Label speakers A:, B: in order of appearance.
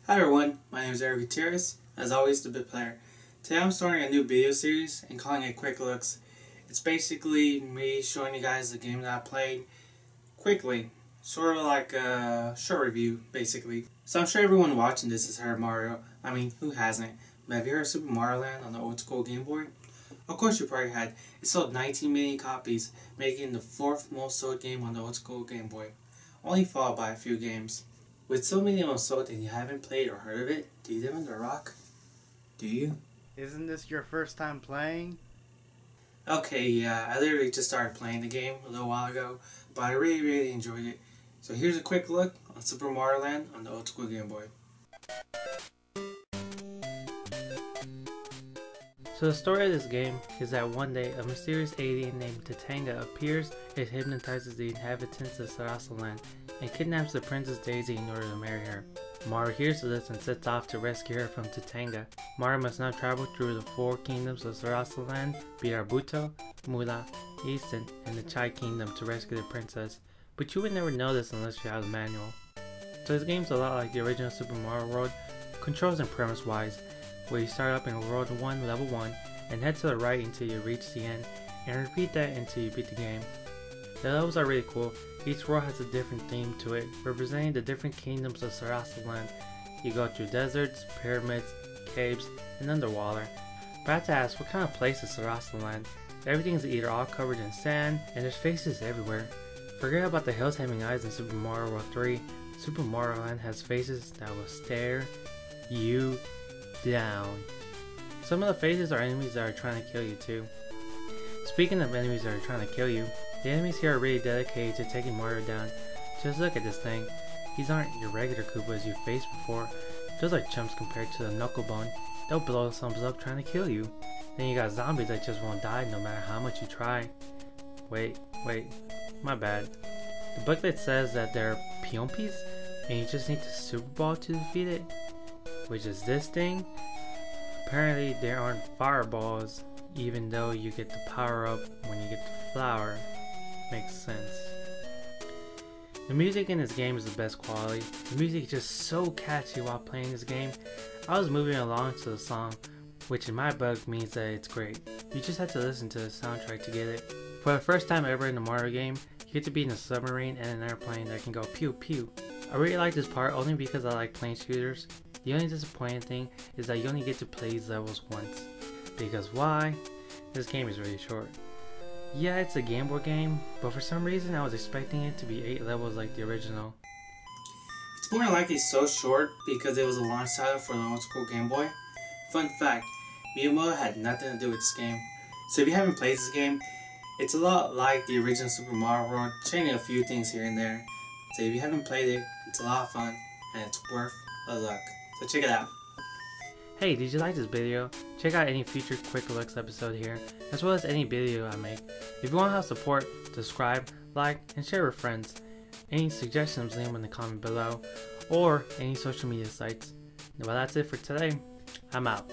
A: Hi everyone, my name is Eric Gutierrez, as always TheBitPlayer. Today I'm starting a new video series and calling it QuickLooks. It's basically me showing you guys the game that I played quickly, sort of like a short review basically. So I'm sure everyone watching this has heard Mario. I mean, who hasn't? But have you heard of Super Mario Land on the old school Game Boy? Of course you probably had. It sold 19 million copies, making it the 4th most sold game on the old school Game Boy, only followed by a few games. With so many of them sold and you haven't played or heard of it, do you live under a rock? Do you?
B: Isn't this your first time playing?
A: Okay, yeah, I literally just started playing the game a little while ago, but I really enjoyed it. So here's a quick look on Super Mario Land on the old school Game Boy.
C: So the story of this game is that one day a mysterious alien named Tatanga appears and hypnotizes the inhabitants of Sarasa Land and kidnaps the Princess Daisy in order to marry her. Mario hears of this and sets off to rescue her from Tatanga. Mario must now travel through the 4 kingdoms of Sarasa Land, beat Arbuto, Mula, Easton, and the Chai Kingdom to rescue the princess. But you would never know this unless you have the manual. So this game's a lot like the original Super Mario World, controls and premise wise, where you start up in World 1, Level 1, and head to the right until you reach the end, and repeat that until you beat the game. The levels are really cool. Each world has a different theme to it, representing the different kingdoms of Sarasa Land. You go through deserts, pyramids, caves, and underwater. But I have to ask, what kind of place is Sarasa Land? Everything's either all covered in sand, and there's faces everywhere. Forget about the hills having eyes in Super Mario World 3. Super Mario Land has faces that will stare you down. Some of the faces are enemies that are trying to kill you too. Speaking of enemies that are trying to kill you, the enemies here are really dedicated to taking Mario down. Just look at this thing. These aren't your regular Koopas you've faced before. Those are chumps compared to the Knucklebone. They'll blow themselves up trying to kill you. Then you got zombies that just won't die no matter how much you try. Wait, my bad. The booklet says that they're Piompis and you just need the Super Ball to defeat it, which is this thing. Apparently there aren't fireballs, even though you get the power up when you get the flower. Makes sense. The music in this game is the best quality. The music is just so catchy while playing this game. I was moving along to the song, which in my book means that it's great. You just have to listen to the soundtrack to get it. For the first time ever in a Mario game, you get to be in a submarine and an airplane that can go pew pew. I really like this part only because I like playing shooters. The only disappointing thing is that you only get to play these levels once. Because why? This game is really short. Yeah, it's a Game Boy game, but for some reason I was expecting it to be 8 levels like the original.
A: It's more likely so short because it was a launch title for the old school Game Boy. Fun fact, Miyamoto had nothing to do with this game. So if you haven't played this game, it's a lot like the original Super Mario World, changing a few things here and there. So if you haven't played it, it's a lot of fun and it's worth a look. So check it out.
C: Hey, did you like this video? Check out any future QuickLooks episode here, as well as any video I make. If you want to help support, subscribe, like, and share with friends. Any suggestions, leave them in the comment below, or any social media sites. Well, that's it for today. I'm out.